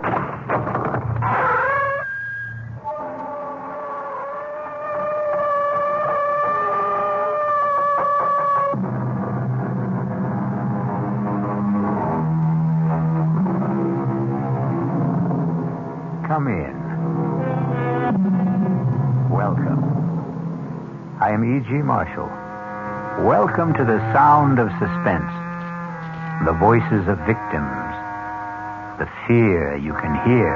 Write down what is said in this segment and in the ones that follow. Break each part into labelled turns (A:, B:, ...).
A: Come in. Welcome. I am E.G. Marshall. Welcome to the sound of suspense. The voices of victims. The fear you can hear.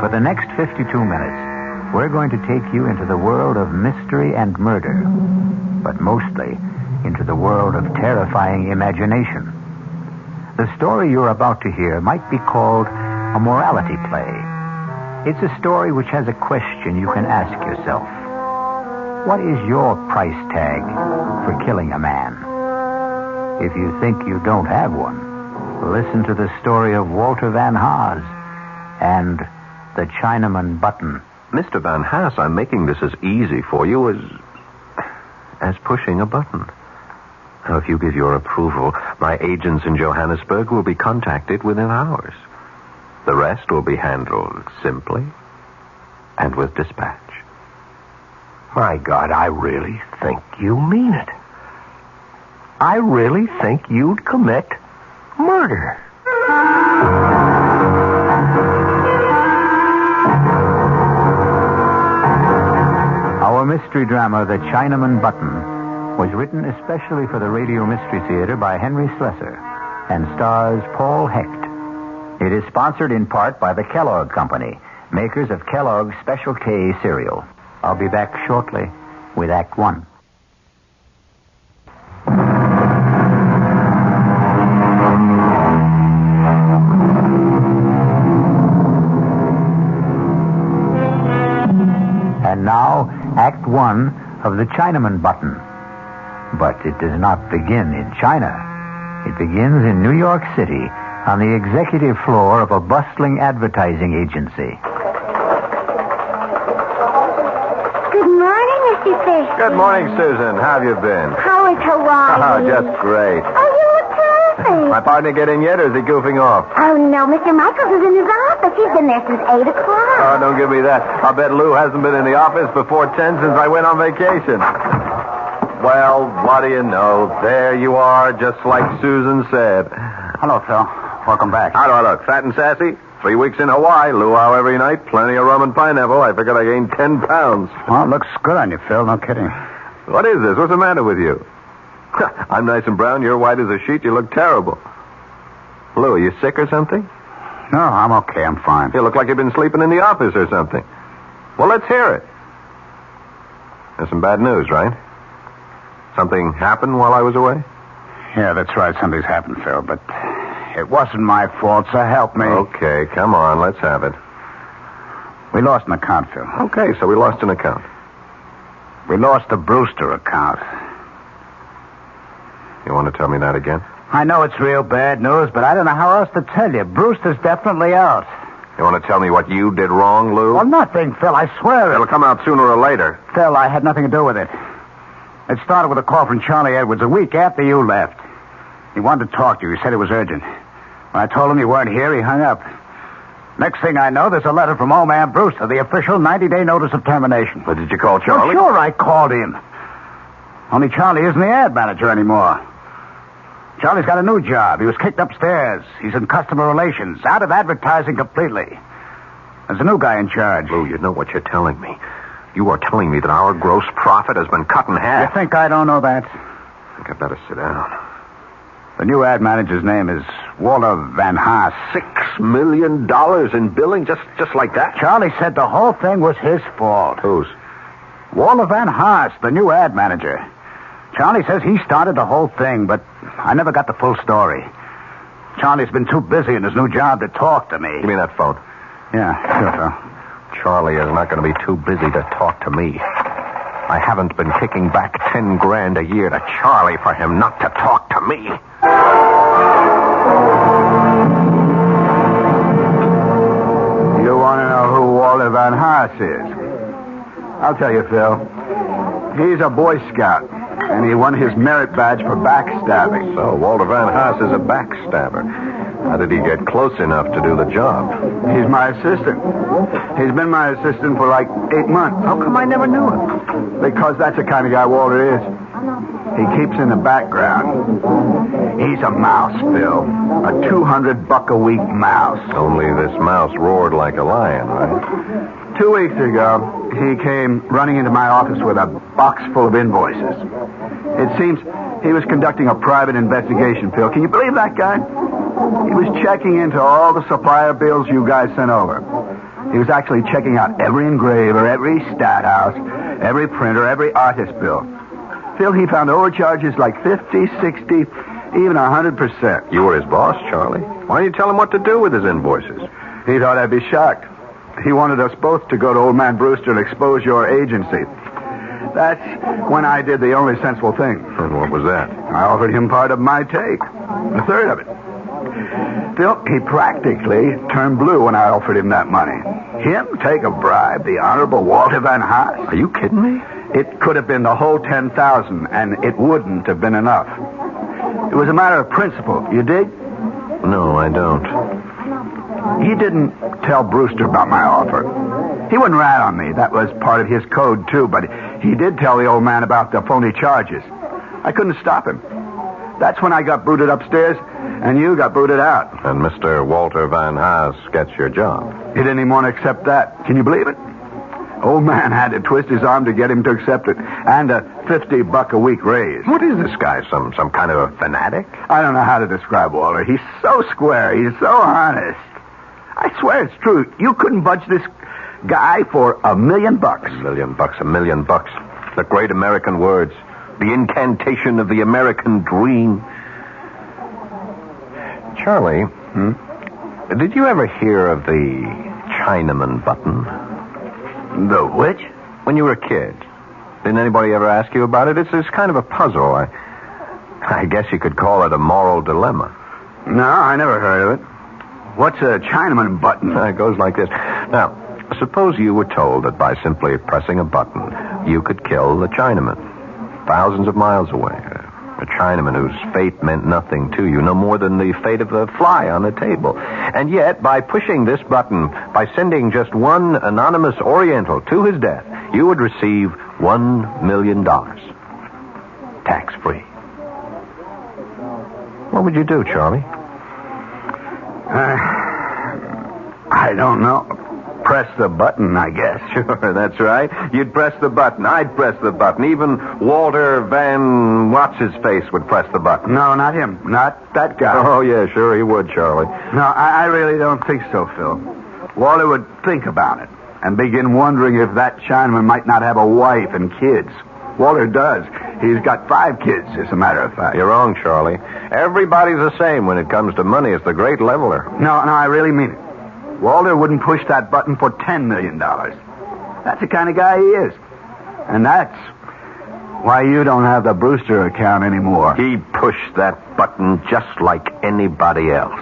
A: For the next 52 minutes, we're going to take you into the world of mystery and murder, but mostly into the world of terrifying imagination. The story you're about to hear might be called a morality play. It's a story which has a question you can ask yourself. What is your price tag for killing a man? If you think you don't have one, listen to the story of Walter Van Haas and the Chinaman button.
B: Mr. Van Haas, I'm making this as easy for you as pushing a button. Now, if you give your approval, my agents in Johannesburg will be contacted within hours. The rest will be handled simply and with dispatch.
C: My God, I really think you mean it. I really think you'd commit murder.
A: Our mystery drama, The Chinaman Button, was written especially for the Radio Mystery Theater by Henry Slessor and stars Paul Hecht. It is sponsored in part by the Kellogg Company, makers of Kellogg's Special K cereal. I'll be back shortly with Act One. And now, Act One of The Chinaman Button. But it does not begin in China. It begins in New York City, on the executive floor of a bustling advertising agency.
D: Good morning, Mr. Fish.
B: Good morning, Susan. How have you been?
D: How is Hawaii?
B: Oh, just great.
D: Oh, you look terrific.
B: My partner get in yet, or is he goofing off?
D: Oh, no, Mr. Michaels is in his office. He's been there since 8 o'clock.
B: Oh, don't give me that. I'll bet Lou hasn't been in the office before 10 since I went on vacation. Well, what do you know? There you are, just like Susan said.
A: Hello, Phil. Welcome back.
B: How do I look? Fat and sassy? 3 weeks in Hawaii. Luau every night. Plenty of rum and pineapple. I figured I gained 10 pounds.
A: Well, it looks good on you, Phil. No kidding.
B: What is this? What's the matter with you? I'm nice and brown. You're white as a sheet. You look terrible. Lou, are you sick or something?
A: No, I'm okay. I'm fine.
B: You look like you've been sleeping in the office or something. Well, let's hear it. There's some bad news, right? Something happened while I was away?
A: Yeah, that's right. Something's happened, Phil, but it wasn't my fault, so help me.
B: Okay, come on. Let's have it.
A: We lost an account, Phil.
B: Okay, so we lost an account.
A: We lost the Brewster account.
B: You want to tell me that again?
A: I know it's real bad news, but I don't know how else to tell you. Brewster's definitely out.
B: You want to tell me what you did wrong, Lou?
A: Well, nothing, Phil. I swear it.
B: It'll come out sooner or later.
A: Phil, I had nothing to do with it. It started with a call from Charlie Edwards a week after you left. He wanted to talk to you. He said it was urgent. When I told him you weren't here, he hung up. Next thing I know, there's a letter from old man Brewster, the official 90-day notice of termination.
B: But did you call Charlie?
A: Well, sure, I called him. Only Charlie isn't the ad manager anymore. Charlie's got a new job. He was kicked upstairs. He's in customer relations, out of advertising completely. There's a new guy in charge.
B: Lou, you know what you're telling me. You are telling me that our gross profit has been cut in half.
A: You think I don't know that?
B: I think I better sit down.
A: The new ad manager's name is Walter Van Haas.
B: $6 million in billing just like that?
A: Charlie said the whole thing was his fault.
B: Whose?
A: Walter Van Haas, the new ad manager. Charlie says he started the whole thing, but I never got the full story. Charlie's been too busy in his new job to talk to me.
B: Give me that phone.
A: Yeah, sure, Phil.
B: Charlie is not going to be too busy to talk to me. I haven't been kicking back $10,000 a year to Charlie for him not to talk to me.
A: You want to know who Walter Van Haas is? I'll tell you, Phil. He's a Boy Scout, and he won his merit badge for backstabbing.
B: So, Walter Van Haas is a backstabber. How did he get close enough to do the job?
E: He's my assistant. He's been my assistant for like 8 months.
B: How come I never knew it?
E: Because that's the kind of guy Walter is. He keeps in the background. He's a mouse, Phil. A $200-a-week mouse.
B: Only this mouse roared like a lion, right?
E: 2 weeks ago, he came running into my office with a box full of invoices. It seems he was conducting a private investigation, Phil. Can you believe that guy? He was checking into all the supplier bills you guys sent over. He was actually checking out every engraver, every stat house, every printer, every artist bill. Phil, he found overcharges like 50, 60, even 100%.
B: You were his boss, Charlie. Why didn't you tell him what to do with his invoices?
E: He thought I'd be shocked. He wanted us both to go to old man Brewster and expose your agency. That's when I did the only sensible thing.
B: And what was that?
E: I offered him part of my take. A third of it. Phil, he practically turned blue when I offered him that money. Him take a bribe, the Honorable Walter Van Haas.
B: Are you kidding me?
E: It could have been the whole 10,000, and it wouldn't have been enough. It was a matter of principle. You dig?
B: No, I don't.
E: He didn't tell Brewster about my offer. He wouldn't rat on me. That was part of his code, too, but he did tell the old man about the phony charges. I couldn't stop him. That's when I got booted upstairs, and you got booted out.
B: And Mr. Walter Van Haas gets your job.
E: He didn't even want to accept that. Can you believe it? Old man had to twist his arm to get him to accept it, and a $50-a-week raise.
B: What is this guy, some kind of a fanatic?
E: I don't know how to describe Walter. He's so square. He's so honest. I swear it's true. You couldn't budge this guy for $1 million.
B: $1 million, $1 million. The great American words. The incantation of the American dream. Charlie, did you ever hear of the Chinaman button?
E: The which?
B: When you were a kid. Didn't anybody ever ask you about it? It's kind of a puzzle. I guess you could call it a moral dilemma.
E: No, I never heard of it. What's a Chinaman button?
B: It goes like this. Now, suppose you were told that by simply pressing a button, you could kill the Chinaman, thousands of miles away. A Chinaman whose fate meant nothing to you, no more than the fate of a fly on a table. And yet, by pushing this button, by sending just one anonymous Oriental to his death, you would receive $1 million. Tax-free. What would you do, Charlie?
E: I don't know. Press the button, I guess.
B: Sure, that's right. You'd press the button. I'd press the button. Even Walter Van What's-His-Face would press the button.
E: No, not him. Not that guy.
B: Oh, yeah, sure he would, Charlie.
E: No, I really don't think so, Phil. Walter would think about it and begin wondering if that Chinaman might not have a wife and kids. Walter does. He's got 5 kids, as a matter of fact.
B: You're wrong, Charlie. Everybody's the same when it comes to money. It's the great leveler.
E: No, I really mean it. Walter wouldn't push that button for $10 million. That's the kind of guy he is. And that's why you don't have the Brewster account anymore.
B: He pushed that button just like anybody else.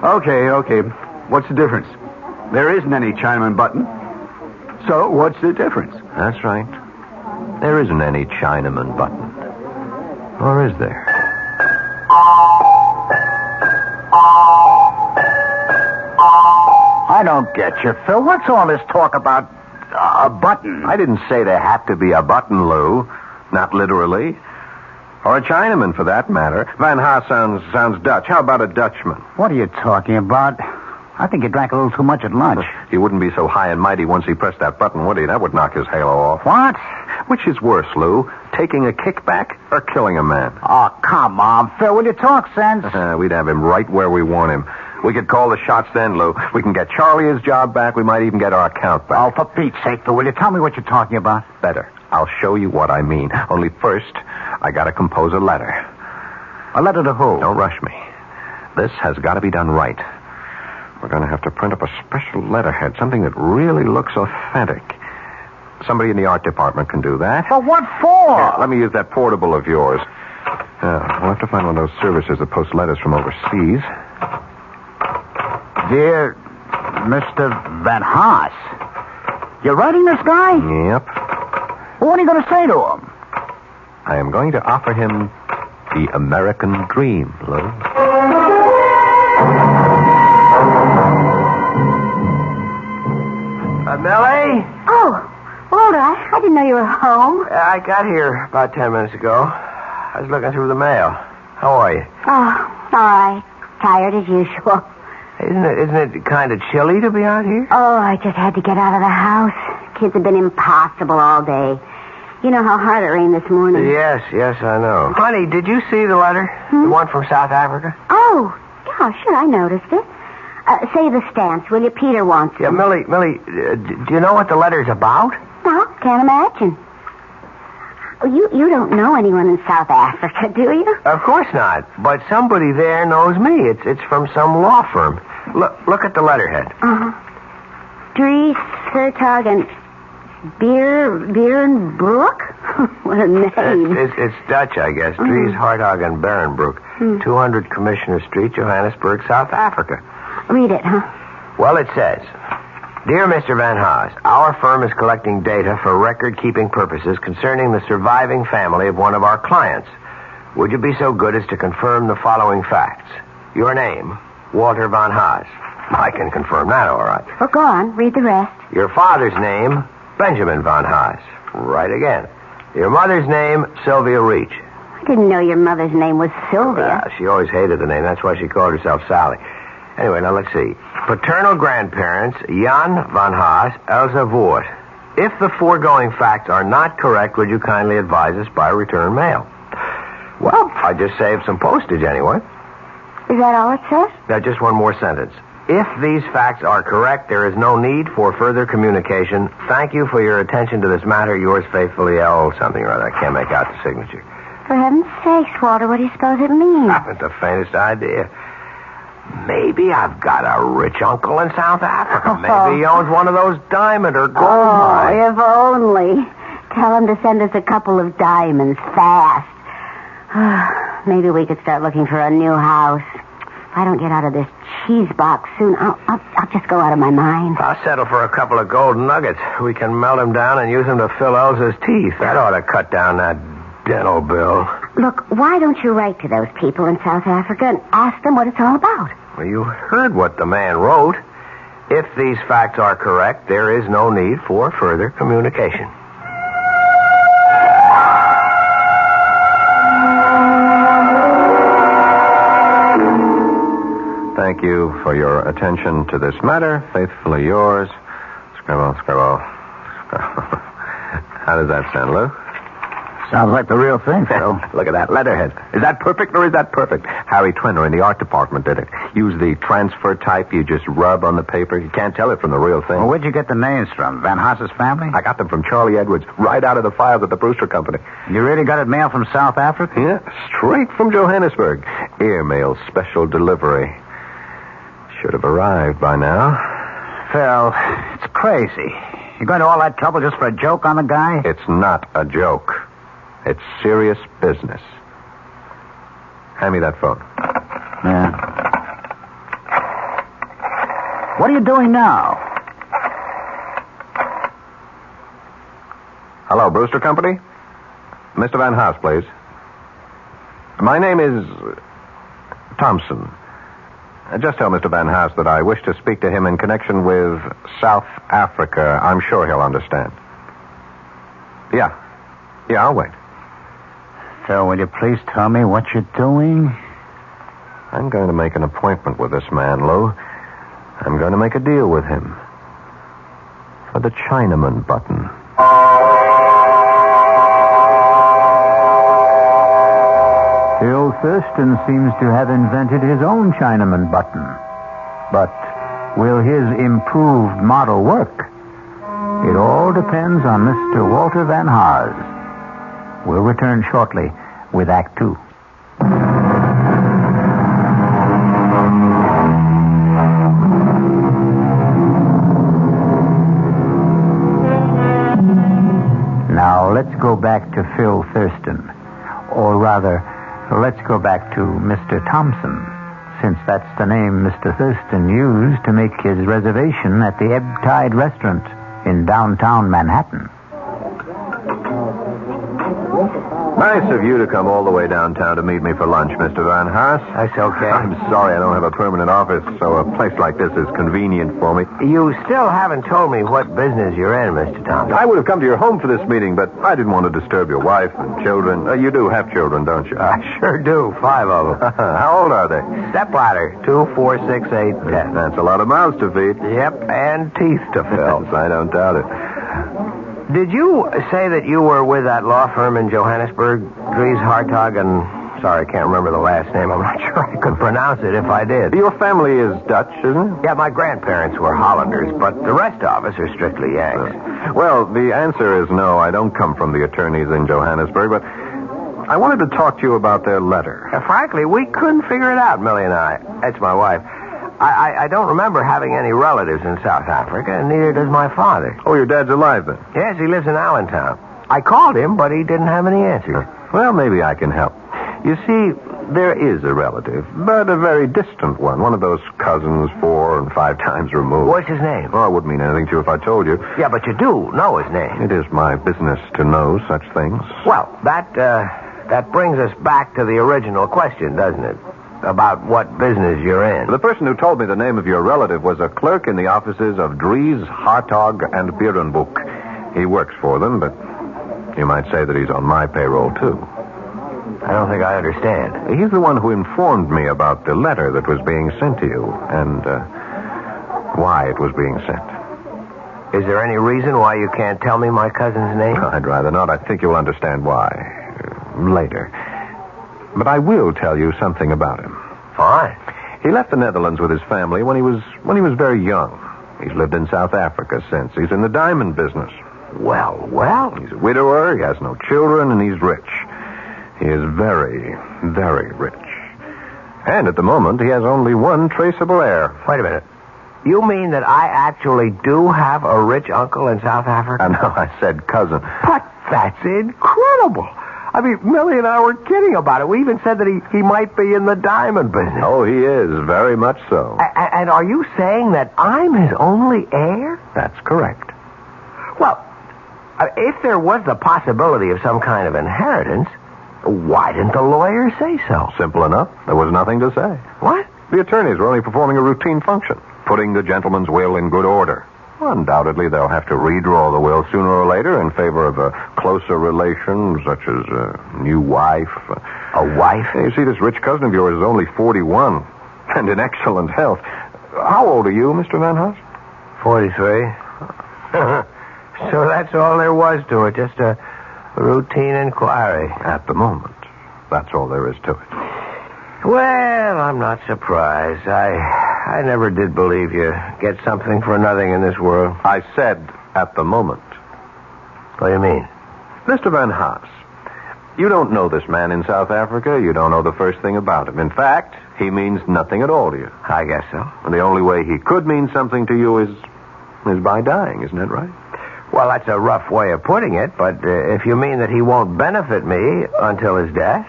E: Okay. What's the difference? There isn't any Chinaman button. So what's the difference?
B: That's right. There isn't any Chinaman button. Or is there?
C: I don't get you, Phil. What's all this talk about a button?
B: I didn't say there had to be a button, Lou. Not literally. Or a Chinaman, for that matter. Van Haas sounds Dutch. How about a Dutchman?
C: What are you talking about? I think you drank a little too much at lunch.
B: He wouldn't be so high and mighty once he pressed that button, would he? That would knock his halo off.
C: What?
B: Which is worse, Lou? Taking a kickback or killing a man?
C: Oh, come on, Phil. Will you talk sense?
B: We'd have him right where we want him. We could call the shots then, Lou. We can get Charlie his job back. We might even get our account back.
C: Oh, for Pete's sake, Phil, will you tell me what you're talking about?
B: Better. I'll show you what I mean. Only first, I gotta compose a letter.
C: A letter to who?
B: Don't rush me. This has got to be done right. We're going to have to print up a special letterhead, something that really looks authentic. Somebody in the art department can do that.
C: But what for?
B: Yeah, let me use that portable of yours. We'll have to find one of those services that post letters from overseas.
C: Dear Mr. Van Haas, you're writing this guy?
B: Yep.
C: Well, what are you going to say to him?
B: I am going to offer him the American dream, Lou.
D: didn't know you were home.
C: I got here about 10 minutes ago. I was looking through the mail. How are you?
D: Oh, all right. Tired as usual.
C: Isn't it kind of chilly to be out here?
D: Oh, I just had to get out of the house. Kids have been impossible all day. You know how hard it rained this morning.
C: Yes, I know. Honey, did you see the letter? The one from South Africa?
D: Oh, yeah, sure, I noticed it. Say the stance, will you? Peter wants it.
C: Yeah, Millie, do you know what the letter's about?
D: No, can't imagine. You don't know anyone in South Africa, do you?
C: Of course not. But somebody there knows me. It's from some law firm. Look at the letterhead.
D: Dries, Sertog, and Beerenbroek? What a name.
C: It's Dutch, I guess. Dries, Hartog, and Berenbroek. 200 Commissioner Street, Johannesburg, South Africa.
D: Read it, huh?
C: Well, it says, Dear Mr. Van Haas, our firm is collecting data for record-keeping purposes concerning the surviving family of one of our clients. Would you be so good as to confirm the following facts? Your name, Walter Van Haas. I can confirm that, all right.
D: Well, go on. Read the rest.
C: Your father's name, Benjamin Van Haas. Right again. Your mother's name, Sylvia Reach.
D: I didn't know your mother's name was Sylvia.
C: She always hated the name. That's why she called herself Sally. Anyway, now let's see. Paternal grandparents, Jan Van Haas, Elsa Voort. If the foregoing facts are not correct, would you kindly advise us by return mail? Well, I just saved some postage anyway.
D: Is that all it says?
C: Now, just one more sentence. If these facts are correct, there is no need for further communication. Thank you for your attention to this matter. Yours faithfully, L. something or other. I can't make out the signature.
D: For heaven's sakes, Walter, what do you suppose it means?
C: I haven't the faintest idea. Maybe I've got a rich uncle in South Africa. Maybe he owns one of those diamond or gold mines.
D: If only. Tell him to send us a couple of diamonds fast. Maybe we could start looking for a new house. If I don't get out of this cheese box soon, I'll just go out of my mind.
C: I'll settle for a couple of gold nuggets. We can melt them down and use them to fill Elsa's teeth. That ought to cut down that dental bill.
D: Look, why don't you write to those people in South Africa and ask them what it's all about?
C: Well, you heard what the man wrote. If these facts are correct, there is no need for further communication.
B: Thank you for your attention to this matter. Faithfully yours, Scribble. How does that sound, Lou?
A: Sounds like the real thing, Phil.
B: Look at that letterhead. Is that perfect or is that perfect? Harry Twinner in the art department did it. Use the transfer type you just rub on the paper. You can't tell it from the real thing.
A: Well, where'd you get the names from? Van Haas's family?
B: I got them from Charlie Edwards, right out of the files at the Brewster Company.
A: You really got it mailed from South Africa?
B: Yeah, straight from Johannesburg. Airmail special delivery. Should have arrived by now.
A: Phil, it's crazy. You're going to all that trouble just for a joke on the guy?
B: It's not a joke. It's serious business. Hand me that phone.
A: Yeah. What are you doing now?
B: Hello, Brewster Company? Mr. Van Haas, please. My name is Thompson. Just tell Mr. Van Haas that I wish to speak to him in connection with South Africa. I'm sure he'll understand. Yeah, I'll wait.
A: So, will you please tell me what you're doing?
B: I'm going to make an appointment with this man, Lou. I'm going to make a deal with him. For the Chinaman button.
A: Phil Thurston seems to have invented his own Chinaman button. But will his improved model work? It all depends on Mr. Walter Van Haas. We'll return shortly with Act Two. Now, let's go back to Phil Thurston. Or rather, let's go back to Mr. Thompson, since that's the name Mr. Thurston used to make his reservation at the Ebb Tide Restaurant in downtown Manhattan.
B: Nice of you to come all the way downtown to meet me for lunch, Mr. Van Haas.
C: That's okay.
B: I'm sorry I don't have a permanent office, so a place like this is convenient for me.
C: You still haven't told me what business you're in, Mr. Thompson.
B: I would have come to your home for this meeting, but I didn't want to disturb your wife and children. You do have children, don't you?
C: I sure do. 5 of them.
B: How old are they?
C: Stepladder. 2, 4, 6, 8, 10.
B: That's a lot of mouths to feed.
C: Yep, and teeth to fill.
B: Yes, I don't doubt it.
C: Did you say that you were with that law firm in Johannesburg, Dries Hartog, and... Sorry, I can't remember the last name. I'm not sure I could pronounce it if I did.
B: Your family is Dutch, isn't it?
C: Yeah, my grandparents were Hollanders, but the rest of us are strictly Yanks.
B: Well, the answer is no. I don't come from the attorneys in Johannesburg, but I wanted to talk to you about their letter.
C: Frankly, we couldn't figure it out, Millie and I. That's my wife. I don't remember having any relatives in South Africa, and neither does my father.
B: Oh, your dad's alive then?
C: Yes, he lives in Allentown. I called him, but he didn't have any answers.
B: Well, maybe I can help. You see, there is a relative, but a very distant one of those cousins 4 and 5 times removed.
C: What's his name?
B: Well, I wouldn't mean anything to you if I told you.
C: Yeah, but you do know his name.
B: It is my business to know such things.
C: Well, that brings us back to the original question, doesn't it? About what business you're in.
B: The person who told me the name of your relative was a clerk in the offices of Dries, Hartog, and Berenboek. He works for them, but you might say that he's on my payroll, too.
C: I don't think I understand.
B: He's the one who informed me about the letter that was being sent to you and why it was being sent.
C: Is there any reason why you can't tell me my cousin's name?
B: I'd rather not. I think you'll understand why later. But I will tell you something about him.
C: Fine.
B: He left the Netherlands with his family when he was very young. He's lived in South Africa since. He's in the diamond business.
C: Well.
B: He's a widower, he has no children, and he's rich. He is very, very rich. And at the moment, he has only one traceable heir.
C: Wait a minute. You mean that I actually do have a rich uncle in South Africa?
B: No, I said cousin.
C: But that's incredible. I mean, Millie and I were kidding about it. We even said that he might be in the diamond business.
B: Oh, he is, very much so.
C: And are you saying that I'm his only heir?
B: That's correct.
C: Well, if there was the possibility of some kind of inheritance, why didn't the lawyer say so?
B: Simple enough. There was nothing to say.
C: What?
B: The attorneys were only performing a routine function, putting the gentleman's will in good order. Well, undoubtedly, they'll have to redraw the will sooner or later in favor of a closer relation, such as a new wife.
C: A wife?
B: You see, this rich cousin of yours is only 41 and in excellent health. How old are you, Mr. Van Haas?
C: 43. So that's all there was to it, just a routine inquiry.
B: At the moment, that's all there is to it.
C: Well, I'm not surprised. I never did believe you get something for nothing in this world.
B: I said at the moment.
C: What do you mean?
B: Mr. Van Haas, you don't know this man in South Africa. You don't know the first thing about him. In fact, he means nothing at all to you.
C: I guess so.
B: And the only way he could mean something to you is by dying, isn't that right?
C: Well, that's a rough way of putting it, but if you mean that he won't benefit me until his death,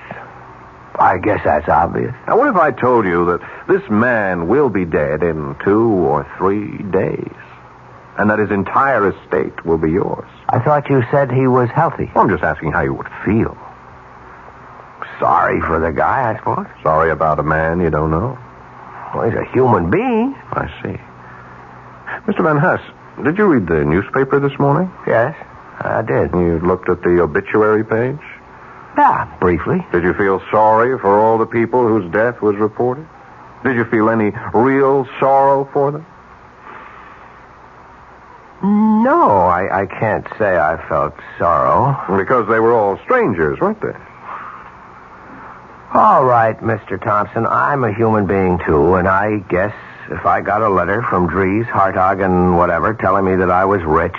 C: I guess that's obvious.
B: Now, what if I told you that this man will be dead in 2 or 3 days, and that his entire estate will be yours?
C: I thought you said he was healthy.
B: Well, I'm just asking how you would feel.
C: Sorry for the guy, I suppose.
B: Sorry about a man you don't know?
C: Well, he's a human being.
B: I see. Mr. Van Haas, did you read the newspaper this morning?
C: Yes, I did.
B: You looked at the obituary page?
C: Yeah, briefly.
B: Did you feel sorry for all the people whose death was reported? Did you feel any real sorrow for them?
C: No, I can't say I felt sorrow.
B: Because they were all strangers, weren't they?
C: All right, Mr. Thompson, I'm a human being, too, and I guess if I got a letter from Dries, Hartog, and whatever telling me that I was rich,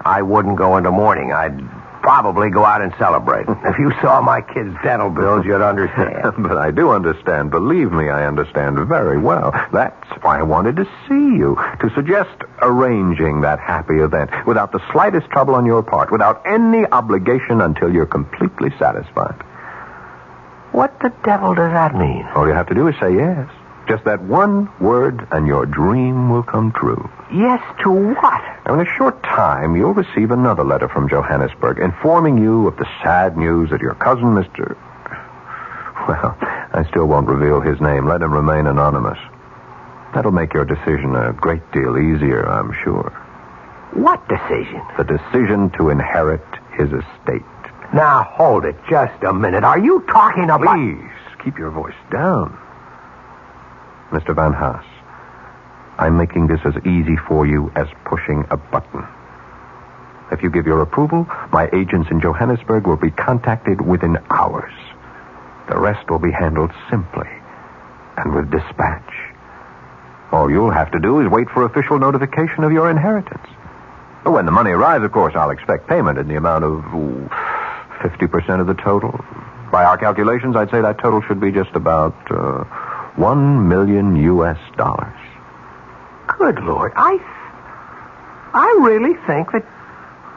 C: I wouldn't go into mourning. I'd probably go out and celebrate. If you saw my kids' dental bills, you'd understand.
B: But I do understand. Believe me, I understand very well. That's why I wanted to see you, to suggest arranging that happy event without the slightest trouble on your part, without any obligation until you're completely satisfied.
C: What the devil does that mean?
B: All you have to do is say yes. Just that one word, and your dream will come true.
C: Yes to what?
B: Now, in a short time, you'll receive another letter from Johannesburg informing you of the sad news that your cousin, Mr. Well, I still won't reveal his name. Let him remain anonymous. That'll make your decision a great deal easier, I'm sure.
C: What decision?
B: The decision to inherit his estate.
C: Now, hold it just a minute. Are you talking about...
B: Please, keep your voice down. Mr. Van Haas, I'm making this as easy for you as pushing a button. If you give your approval, my agents in Johannesburg will be contacted within hours. The rest will be handled simply and with dispatch. All you'll have to do is wait for official notification of your inheritance. When the money arrives, of course, I'll expect payment in the amount of 50% of the total. By our calculations, I'd say that total should be just about $1 million.
C: Good Lord, I really think that...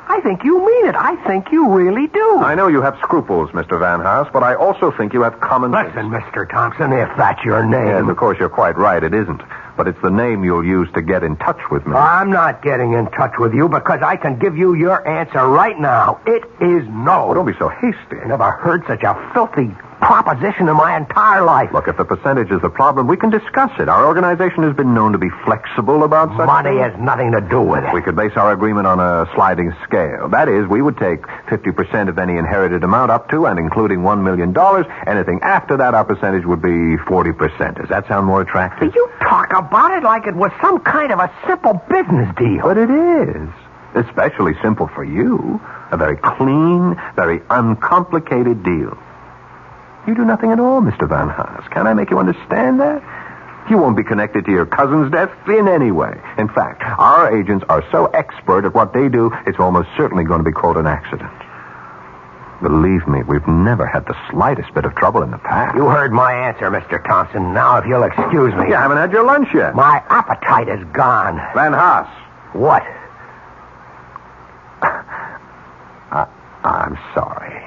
C: I think you mean it. I think you really do.
B: I know you have scruples, Mr. Van Haas, but I also think you have common sense.
C: Listen, Mr. Thompson, if that's your name...
B: Yes, of course, you're quite right. It isn't. But it's the name you'll use to get in touch with me.
C: I'm not getting in touch with you because I can give you your answer right now. It is no.
B: Oh, don't be so hasty.
C: I never heard such a filthy proposition in my entire life.
B: Look, if the percentage is the problem, we can discuss it. Our organization has been known to be flexible about such
C: Money
B: things.
C: has nothing to do with it.
B: We could base our agreement on a sliding scale. That is, we would take 50% of any inherited amount up to and including $1 million. Anything after that, our percentage would be 40%. Does that sound more attractive?
C: You talk about it like it was some kind of a simple business deal.
B: But it is. Especially simple for you. A very clean, very uncomplicated deal. You do nothing at all, Mr. Van Haas. Can I make you understand that? You won't be connected to your cousin's death in any way. In fact, our agents are so expert at what they do, it's almost certainly going to be called an accident. Believe me, we've never had the slightest bit of trouble in the past.
C: You heard my answer, Mr. Thompson. Now, if you'll excuse me...
B: You haven't had your lunch yet.
C: My appetite is gone.
B: Van Haas.
C: What?
B: I'm sorry.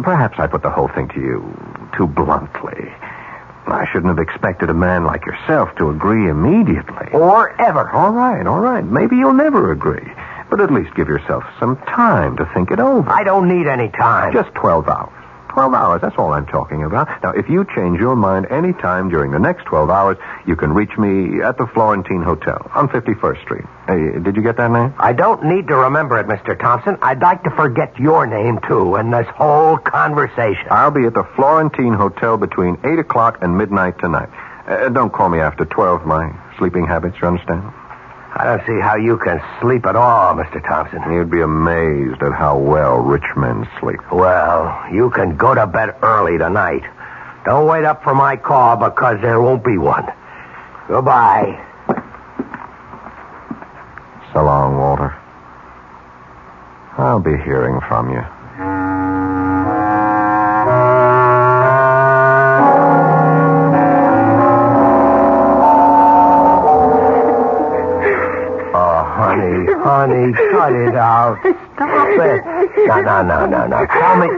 B: Perhaps I put the whole thing to you too bluntly. I shouldn't have expected a man like yourself to agree immediately.
C: Or ever.
B: All right. Maybe you'll never agree. But at least give yourself some time to think it over.
C: I don't need any time.
B: Just 12 hours. 12 hours, that's all I'm talking about. Now, if you change your mind any time during the next 12 hours, you can reach me at the Florentine Hotel on 51st Street. Hey, did you get that name?
C: I don't need to remember it, Mr. Thompson. I'd like to forget your name, too, in this whole conversation.
B: I'll be at the Florentine Hotel between 8 o'clock and midnight tonight. Don't call me after 12. My sleeping habits, you understand?
C: I don't see how you can sleep at all, Mr. Thompson.
B: You'd be amazed at how well rich men sleep.
C: Well, you can go to bed early tonight. Don't wait up for my call because there won't be one. Goodbye.
B: So long, Walter. I'll be hearing from you.
C: Honey, cut it out. Stop it. No.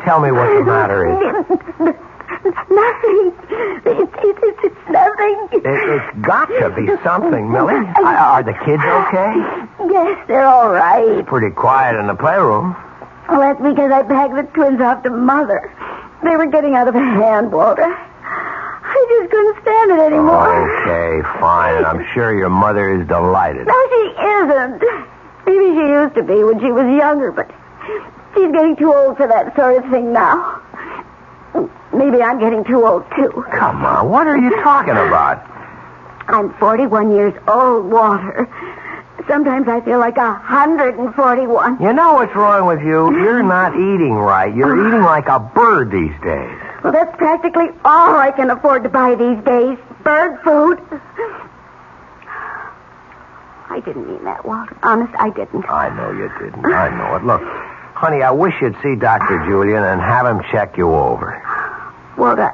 C: Tell me what the matter is.
D: Nothing. It's nothing.
C: It's got to be something, Millie. Are the kids okay?
D: Yes, they're all right.
C: Pretty quiet in the playroom.
D: Well, that's because I packed the twins off to Mother. They were getting out of hand, Walter. I just couldn't stand it anymore.
C: Okay, fine. And I'm sure your mother is delighted.
D: No, she isn't. Maybe she used to be when she was younger, but she's getting too old for that sort of thing now. Maybe I'm getting too old, too.
C: Come on, what are you talking about?
D: I'm 41 years old, Walter. Sometimes I feel like 141.
C: You know what's wrong with you? You're not eating right. You're eating like a bird these days.
D: Well, that's practically all I can afford to buy these days. Bird food. I didn't mean that, Walter. Honest, I didn't.
C: I know you didn't. I know it. Look, honey, I wish you'd see Dr. Julian and have him check you over.
D: Walter,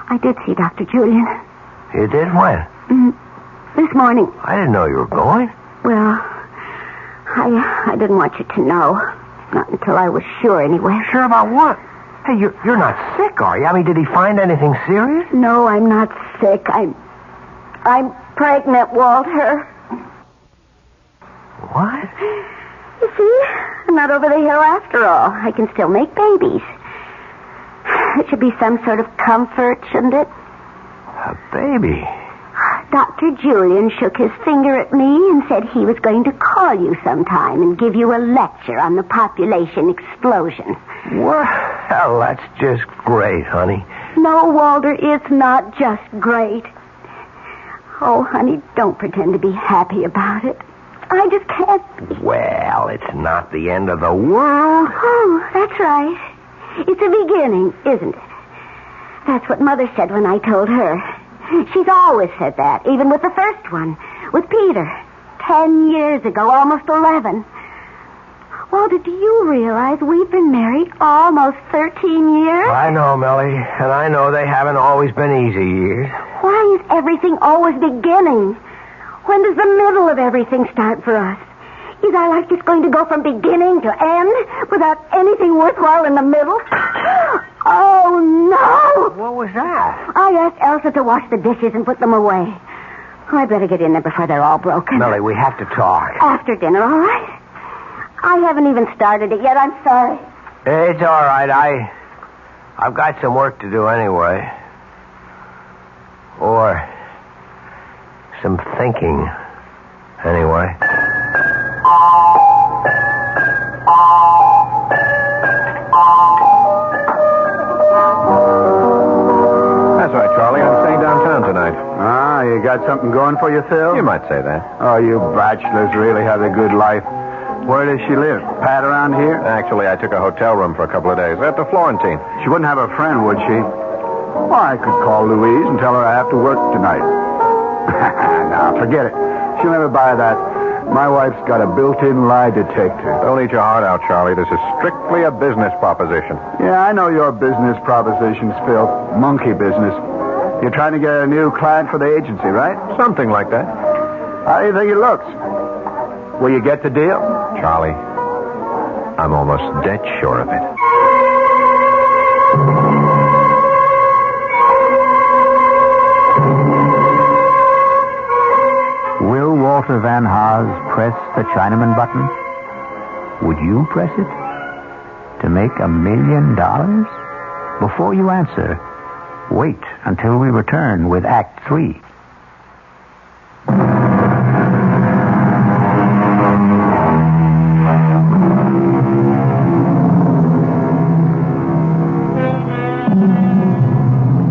D: I did see Dr. Julian.
C: You did? When?
D: This morning.
C: I didn't know you were going.
D: Well, I didn't want you to know. Not until I was sure, anyway.
C: Sure about what? Hey, you're not sick, are you? I mean, did he find anything serious?
D: No, I'm not sick. I'm pregnant, Walter.
C: What?
D: You see, I'm not over the hill after all. I can still make babies. It should be some sort of comfort, shouldn't it?
C: A baby?
D: Dr. Julian shook his finger at me and said he was going to call you sometime and give you a lecture on the population explosion.
C: What? Hell, that's just great, honey.
D: No, Walter, it's not just great. Oh, honey, don't pretend to be happy about it. I just can't.
C: Well, it's not the end of the world.
D: Oh, that's right. It's a beginning, isn't it? That's what Mother said when I told her. She's always said that, even with the first one, with Peter. 10 years ago, almost 11. Walter, do you realize we've been married almost 13 years?
C: I know, Melly, and I know they haven't always been easy years.
D: Why is everything always beginning? When does the middle of everything start for us? Is our life just going to go from beginning to end without anything worthwhile in the middle? Oh, no!
C: What was that?
D: I asked Elsa to wash the dishes and put them away. Oh, I better get in there before they're all broken.
C: Melly, we have to talk.
D: After dinner, all right? I haven't even started it yet. I'm sorry.
C: It's all right. I've got some work to do anyway. Or some thinking anyway.
B: That's right, Charlie. I'm staying downtown tonight.
E: Ah, you got something going for you, Phil?
B: You might say that.
E: Oh, you bachelors really have a good life. Where does she live? Pat around here?
B: Actually, I took a hotel room for a couple of days at the Florentine.
E: She wouldn't have a friend, would she? Well, I could call Louise and tell her I have to work tonight. Now, forget it. She'll never buy that. My wife's got a built-in lie detector.
B: Don't eat your heart out, Charlie. This is strictly a business proposition.
E: Yeah, I know your business propositions, Phil. Monkey business. You're trying to get a new client for the agency, right?
B: Something like that.
E: How do you think it looks? Will you get the deal?
B: Charlie, I'm almost dead sure of it.
A: Will Walter Van Haas press the Chinaman button? Would you press it? To make $1 million? Before you answer, wait until we return with Act 3.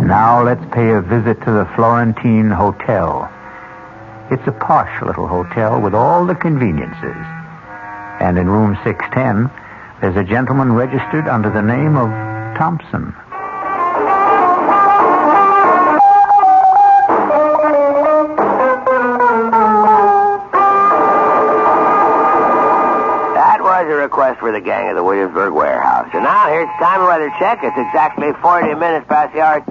A: Now let's pay a visit to the Florentine Hotel. It's a posh little hotel with all the conveniences. And in room 610, there's a gentleman registered under the name of Thompson.
C: That was a request for the gang of the Williamsburg warehouse. And now here's the time of weather check. It's exactly 40 minutes past the hour.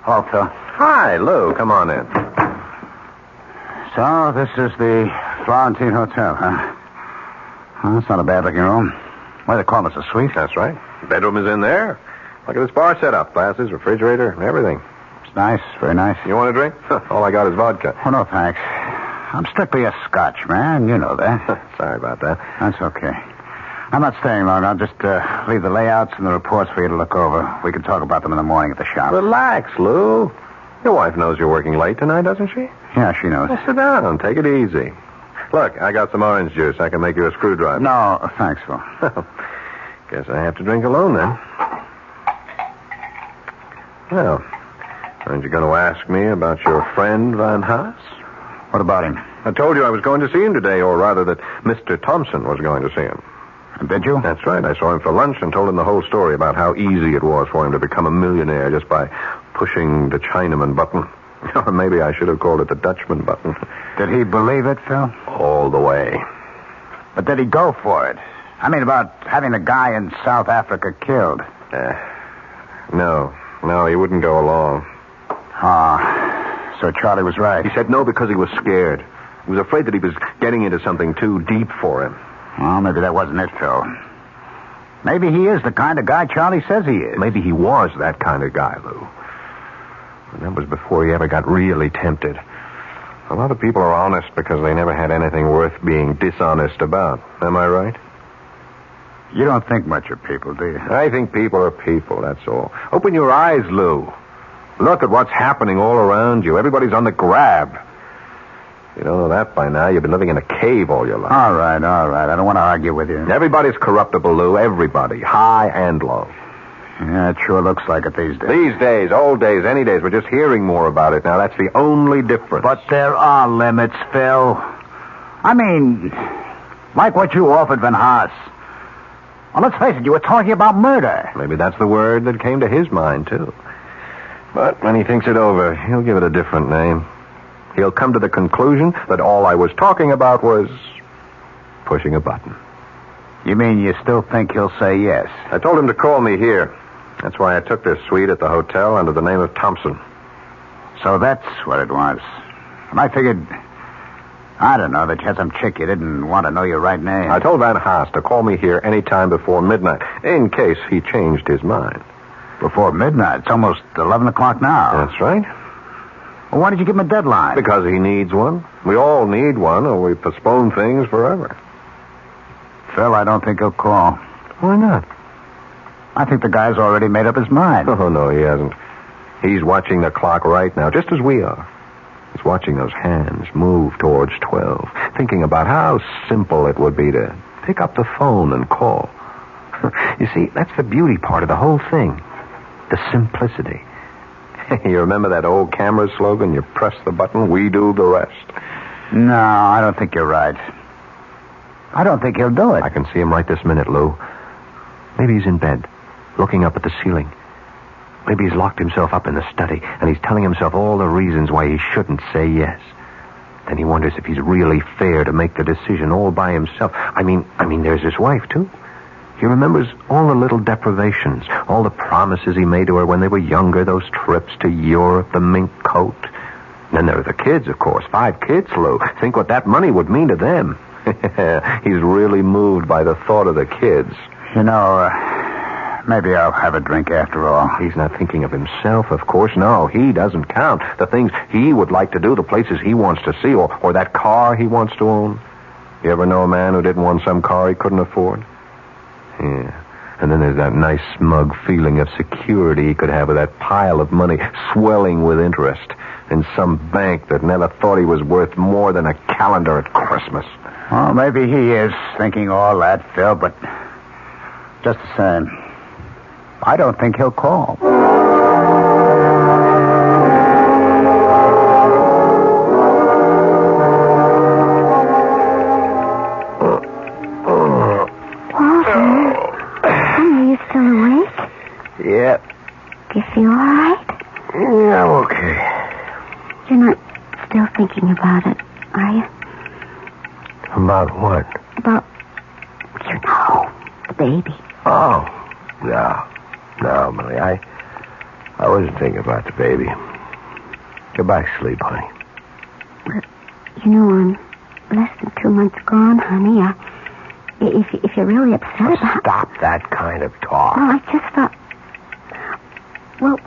E: Hello, Phil.
B: Hi, Lou. Come on in.
E: So, this is the Florentine Hotel, huh? Well, that's not a bad-looking room. Why, they call this a suite?
B: That's right. Bedroom is in there. Look at this bar setup. Glasses, refrigerator, everything.
E: It's nice, very nice.
B: You want a drink? All I got is vodka.
E: Oh, no, thanks. I'm strictly a Scotch, man. You know that.
B: Sorry about that.
E: That's okay. I'm not staying long. I'll just leave the layouts and the reports for you to look over. We can talk about them in the morning at the shop.
B: Relax, Lou. Your wife knows you're working late tonight, doesn't she?
E: Yeah, she knows.
B: Well, sit down. Take it easy. Look, I got some orange juice. I can make you a screwdriver.
E: No, thanks, Phil.
B: Guess I have to drink alone, then. Well, aren't you going to ask me about your friend, Van Haas?
E: What about him?
B: I told you I was going to see him today, or rather that Mr. Thompson was going to see him.
E: Did you?
B: That's right. I saw him for lunch and told him the whole story about how easy it was for him to become a millionaire just by pushing the Chinaman button. Or maybe I should have called it the Dutchman button.
E: Did he believe it, Phil?
B: All the way.
E: But did he go for it? I mean, about having the guy in South Africa killed.
B: No, he wouldn't go along.
E: So Charlie was right.
B: He said no because he was scared. He was afraid that he was getting into something too deep for him.
E: Well, maybe that wasn't it, Phil. Maybe he is the kind of guy Charlie says he is.
B: Maybe he was that kind of guy, Lou. And that was before he ever got really tempted. A lot of people are honest because they never had anything worth being dishonest about. Am I right?
A: You don't think much of people, do you?
B: I think people are people, that's all. Open your eyes, Lou. Look at what's happening all around you. Everybody's on the grab. You don't know that by now. You've been living in a cave all your life.
A: All right. I don't want to argue with you.
B: Everybody's corruptible, Lou. Everybody. High and low.
A: Yeah, it sure looks like it these days.
B: These days, old days, any days. We're just hearing more about it now. That's the only difference.
A: But there are limits, Phil. I mean, like what you offered Van Haas. Well, let's face it, you were talking about murder.
B: Maybe that's the word that came to his mind, too. But when he thinks it over, he'll give it a different name. He'll come to the conclusion that all I was talking about was pushing a button.
A: You mean you still think he'll say yes?
B: I told him to call me here. That's why I took this suite at the hotel under the name of Thompson.
A: So that's what it was. And I figured, I don't know, that you had some chick you didn't want to know your right name.
B: I told Van Haas to call me here any time before midnight, in case he changed his mind.
A: Before midnight? It's almost 11 o'clock now.
B: That's right.
A: Well, why did you give him a deadline?
B: Because he needs one. We all need one, or we postpone things forever.
A: Phil, I don't think he'll call.
B: Why not?
A: I think the guy's already made up his mind.
B: Oh, no, he hasn't. He's watching the clock right now, just as we are. He's watching those hands move towards 12, thinking about how simple it would be to pick up the phone and call. You see, that's the beauty part of the whole thing. The simplicity. You remember that old camera slogan, you press the button, we do the rest?
A: No, I don't think you're right. I don't think he'll do it.
B: I can see him right this minute, Lou. Maybe he's in bed, looking up at the ceiling. Maybe he's locked himself up in the study, and he's telling himself all the reasons why he shouldn't say yes. Then he wonders if he's really fair to make the decision all by himself. I mean, there's his wife, too. He remembers all the little deprivations, all the promises he made to her when they were younger, those trips to Europe, the mink coat. And then there are the kids, of course. 5 kids, Lou. Think what that money would mean to them. He's really moved by the thought of the kids.
A: You know, maybe I'll have a drink after all.
B: He's not thinking of himself, of course. No, he doesn't count. The things he would like to do, the places he wants to see, or that car he wants to own. You ever know a man who didn't want some car he couldn't afford? Yeah. And then there's that nice, smug feeling of security he could have with that pile of money swelling with interest in some bank that never thought he was worth more than a calendar at Christmas.
A: Well, maybe he is thinking all that, Phil, but just the same, I don't think he'll call.
C: Yeah.
D: Do you feel all right?
C: Yeah, I'm okay.
D: You're not still thinking about it, are you?
C: About what?
D: About, you know, the baby.
C: Oh, no, Millie. I wasn't thinking about the baby. Get back to sleep, honey.
D: Well, you know, I'm less than 2 months gone, honey. If you're really upset about...
C: Stop that kind of talk.
D: Well, I just thought... Well,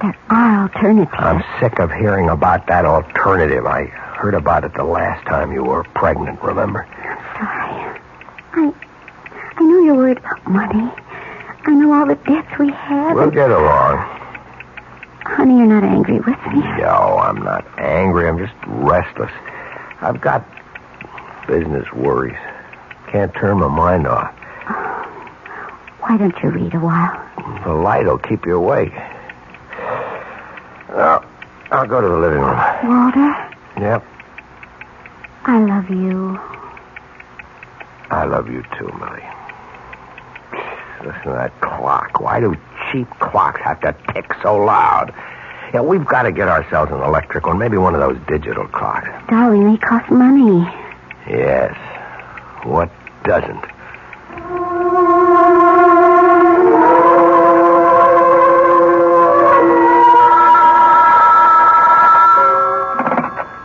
D: there are alternatives.
C: I'm sick of hearing about that alternative. I heard about it the last time you were pregnant, remember?
D: I'm sorry. I know you're worried about money. I know all the debts we have.
C: We'll get along.
D: Honey, you're not angry with me.
C: No, I'm not angry. I'm just restless. I've got business worries. Can't turn my mind off.
D: Why don't you read a while?
C: The light will keep you awake. Well, I'll go to the living room.
D: Walter?
C: Yep.
D: I love you.
C: I love you too, Millie. Listen to that clock. Why do cheap clocks have to tick so loud? Yeah, we've got to get ourselves an electric one, maybe one of those digital clocks.
D: Darling, they cost money.
C: Yes. What doesn't?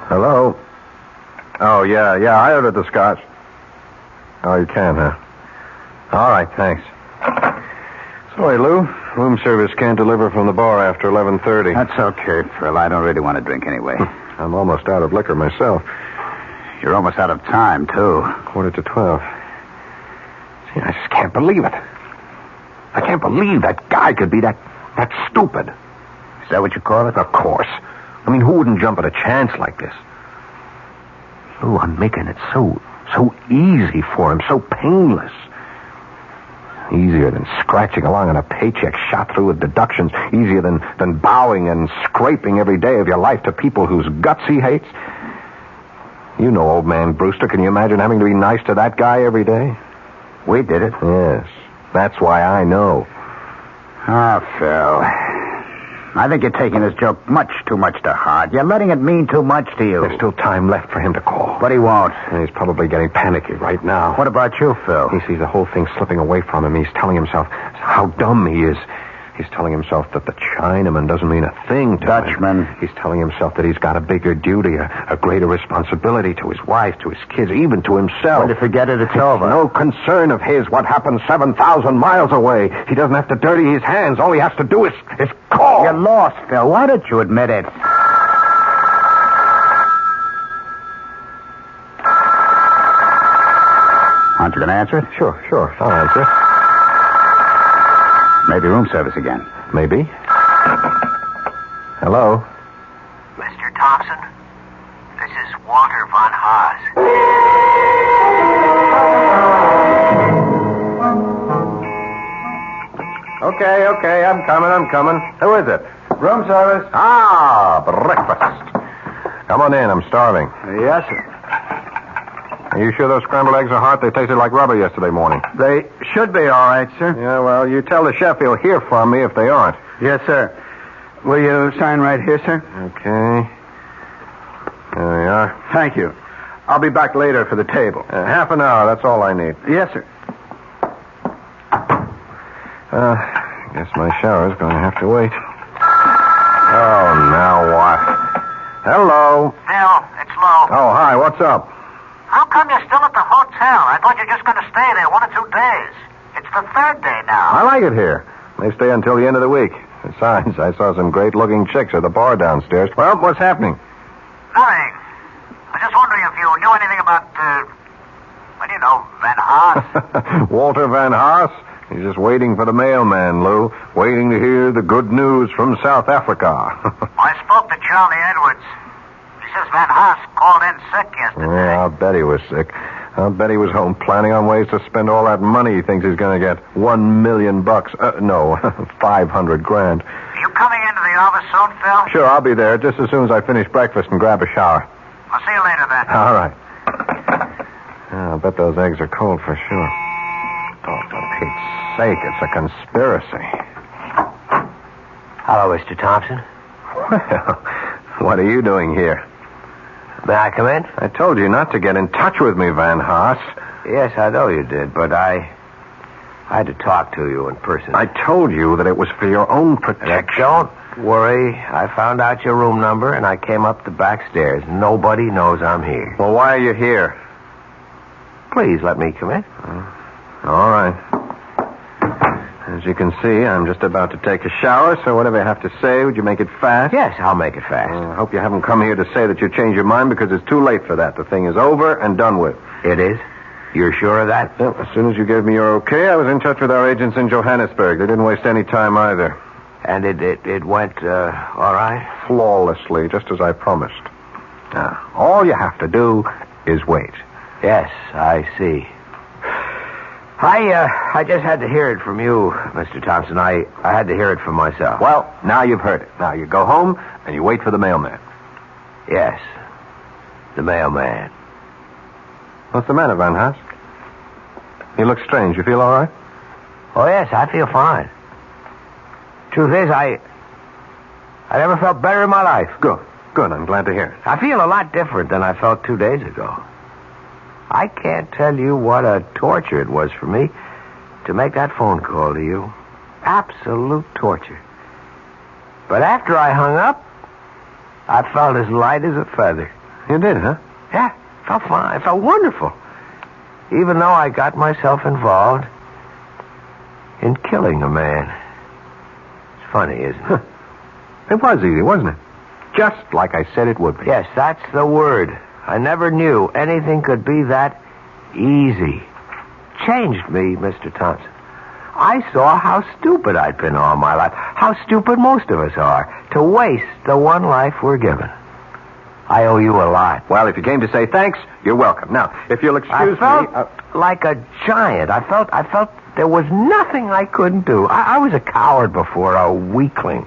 B: Hello? Oh, yeah, I ordered the scotch. Oh, you can, huh? All right, thanks. Sorry, Lou. Room service can't deliver from the bar after 11:30.
A: That's okay, Phil. I don't really want to drink anyway.
B: I'm almost out of liquor myself.
E: You're almost out of time, too.
B: 11:45. See, I just can't believe it. I can't believe that guy could be that stupid.
E: Is that what you call it?
B: Of course. I mean, who wouldn't jump at a chance like this? Lou, I'm making it so easy for him, so painless. Easier than scratching along on a paycheck shot through with deductions. Easier than bowing and scraping every day of your life to people whose guts he hates. You know old man Brewster. Can you imagine having to be nice to that guy every day?
C: We did it.
B: Yes. That's why I know.
E: Phil. I think you're taking this joke much too much to heart. You're letting it mean too much to you.
B: There's still time left for him to call.
E: But he won't.
B: And he's probably getting panicky right now.
E: What about you, Phil?
B: He sees the whole thing slipping away from him. He's telling himself how dumb he is. He's telling himself that the Chinaman doesn't mean a thing to
E: Dutchman.
B: him. He's telling himself that he's got a bigger duty, a greater responsibility to his wife, to his kids, even to himself.
E: When you forget it, it's over.
B: No concern of his what happens 7,000 miles away. He doesn't have to dirty his hands. All he has to do is call.
E: You're lost, Phil. Why don't you admit it? Aren't you going to answer it?
B: Sure. I'll answer it.
E: Maybe room service again.
B: Maybe. Hello?
F: Mr. Thompson, this is Walter von Haas.
B: Okay, I'm coming. Who is it?
E: Room service.
B: Breakfast. Come on in, I'm starving.
E: Yes, sir.
B: Are you sure those scrambled eggs are hot? They tasted like rubber yesterday morning.
E: They should be all right, sir.
B: Yeah, well, you tell the chef he'll hear from me if they aren't.
E: Yes, sir. Will you sign right here, sir?
B: Okay. There we are.
E: Thank you. I'll be back later for the table.
B: Half an hour, that's all I need.
E: Yes, sir.
B: I guess my shower's going to have to wait. Oh, now what? Hello.
F: Phil, it's Lou.
B: Oh, hi, what's up?
F: How come you're still at the hotel? I thought you were just going to stay there 1 or 2 days. It's the 3rd day now.
B: I like it here. They stay until the end of the week. Besides, I saw some great-looking chicks at the bar downstairs. Well, what's happening?
F: Nothing. I was just wondering if you knew anything about, Van Haas.
B: Walter Van Haas? He's just waiting for the mailman, Lou. Waiting to hear the good news from South Africa.
F: I spoke to Charlie Edwards. He says Van Haas called in sick yesterday.
B: Yeah, I'll bet he was sick. I'll bet he was home planning on ways to spend all that money he thinks he's going to get. $1 million. No, 500 grand.
F: Are you coming into the office soon, Phil?
B: Sure, I'll be there just as soon as I finish breakfast and grab a shower.
F: I'll see you later then.
B: All right. I'll bet those eggs are cold for sure. Oh, for Pete's sake, it's a conspiracy.
C: Hello, Mr. Thompson.
B: Well, what are you doing here?
C: May I come in?
B: I told you not to get in touch with me, Van Haas.
C: Yes, I know you did, but I had to talk to you in person.
B: I told you that it was for your own protection.
C: Don't worry. I found out your room number, and I came up the back stairs. Nobody knows I'm here.
B: Well, why are you here?
C: Please let me come in.
B: All right. As you can see, I'm just about to take a shower, so whatever you have to say, would you make it fast?
C: Yes, I'll make it fast.
B: I hope you haven't come here to say that you changed your mind, because it's too late for that. The thing is over and done with.
C: It is? You're sure of that?
B: Well, as soon as you gave me your okay, I was in touch with our agents in Johannesburg. They didn't waste any time either.
C: And it went, all right?
B: Flawlessly, just as I promised. Now, all you have to do is wait.
C: Yes, I see. I just had to hear it from you, Mr. Thompson. I had to hear it from myself.
B: Well, now you've heard it. Now you go home and you wait for the mailman.
C: Yes, the mailman.
B: What's the matter, Van Haas? You look strange. You feel all right?
C: Oh, yes, I feel fine. Truth is, I never felt better in my life.
B: Good. I'm glad to hear it.
C: I feel a lot different than I felt 2 days ago. I can't tell you what a torture it was for me to make that phone call to you. Absolute torture. But after I hung up, I felt as light as a feather.
B: You did, huh?
C: Yeah, felt fine. I felt wonderful. Even though I got myself involved in killing a man. It's funny, isn't it?
B: It was easy, wasn't it? Just like I said it would be.
C: Yes, that's the word. I never knew anything could be that easy. Changed me, Mr. Thompson. I saw how stupid I'd been all my life, how stupid most of us are, to waste the one life we're given. I owe you a lot.
B: Well, if you came to say thanks, you're welcome. Now, if you'll excuse me...
C: I felt like a giant. I felt there was nothing I couldn't do. I was a coward before, a weakling.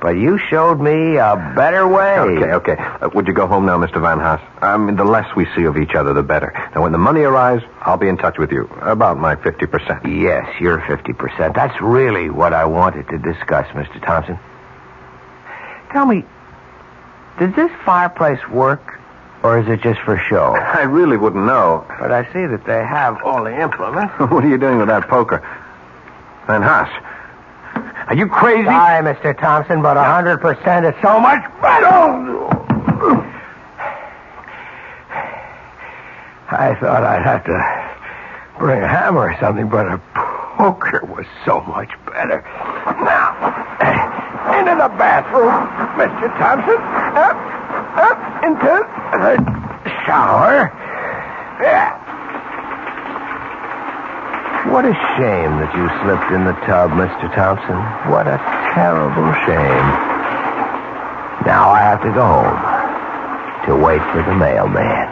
C: But you showed me a better way.
B: Okay. Would you go home now, Mr. Van Haas? The less we see of each other, the better. Now, when the money arrives, I'll be in touch with you about my 50%.
C: Yes, your 50%. That's really what I wanted to discuss, Mr. Thompson. Tell me, does this fireplace work, or is it just for show?
B: I really wouldn't know.
C: But I see that they have all the implements.
B: What are you doing with that poker? Van Haas, are you crazy?
C: Sorry, Mr. Thompson, but 100% is so much better. I thought I'd have to bring a hammer or something, but a poker was so much better. Now, into the bathroom, Mr. Thompson. Up into the shower. Yeah. What a shame that you slipped in the tub, Mr. Thompson. What a terrible shame. Now I have to go home to wait for the mailman.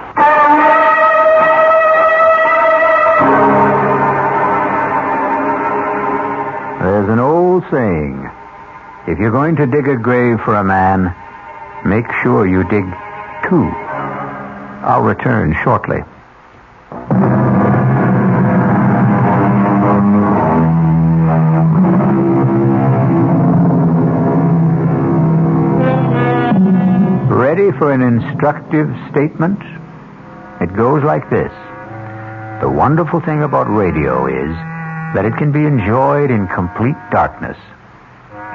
A: There's an old saying, if you're going to dig a grave for a man, make sure you dig two. I'll return shortly. Ready for an instructive statement? It goes like this. The wonderful thing about radio is that it can be enjoyed in complete darkness.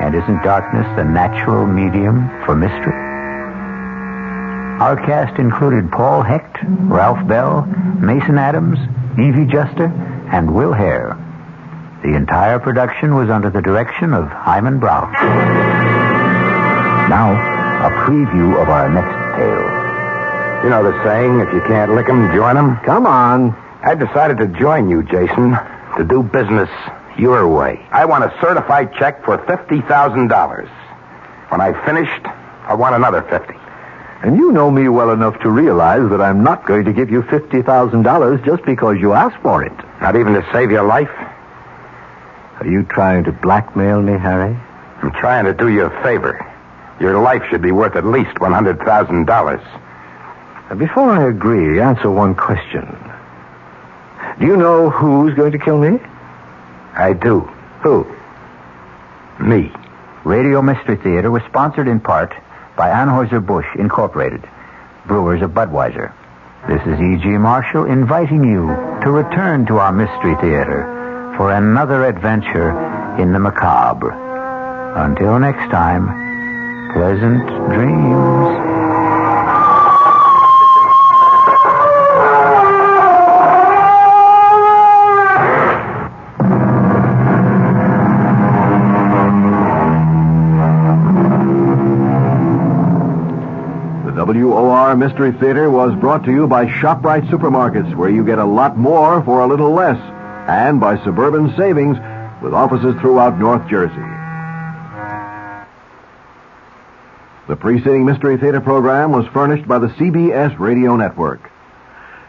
A: And isn't darkness the natural medium for mystery? Our cast included Paul Hecht, Ralph Bell, Mason Adams, Evie Juster, and Will Hare. The entire production was under the direction of Hyman Brown. Now, a preview of our next tale.
G: You know the saying, if you can't lick 'em, join 'em? Come on. I decided to join you, Jason, to do business your way. I want a certified check for $50,000. When I've finished, I want another 50.
E: And you know me well enough to realize that I'm not going to give you $50,000 just because you asked for it.
G: Not even to save your life?
E: Are you trying to blackmail me, Harry?
G: I'm trying to do you a favor. Your life should be worth at least $100,000.
E: Before I agree, answer one question. Do you know who's going to kill me?
G: I do.
E: Who?
G: Me.
A: Radio Mystery Theater was sponsored in part by Anheuser-Busch Incorporated, brewers of Budweiser. This is E.G. Marshall inviting you to return to our Mystery Theater for another adventure in the macabre. Until next time, pleasant dreams.
H: WOR Mystery Theater was brought to you by ShopRite Supermarkets, where you get a lot more for a little less, and by Suburban Savings, with offices throughout North Jersey. The preceding Mystery Theater program was furnished by the CBS Radio Network.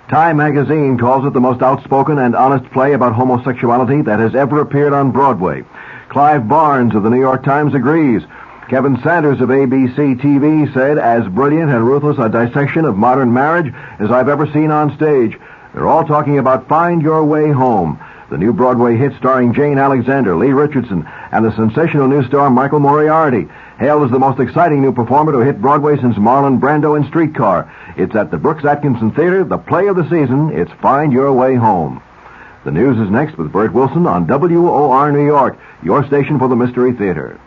H: Time magazine calls it the most outspoken and honest play about homosexuality that has ever appeared on Broadway. Clive Barnes of the New York Times agrees. Kevin Sanders of ABC TV said, as brilliant and ruthless a dissection of modern marriage as I've ever seen on stage. They're all talking about Find Your Way Home, the new Broadway hit starring Jane Alexander, Lee Richardson, and the sensational new star Michael Moriarty, hailed as the most exciting new performer to hit Broadway since Marlon Brando in Streetcar. It's at the Brooks Atkinson Theater, the play of the season. It's Find Your Way Home. The news is next with Bert Wilson on WOR New York, your station for the Mystery Theater.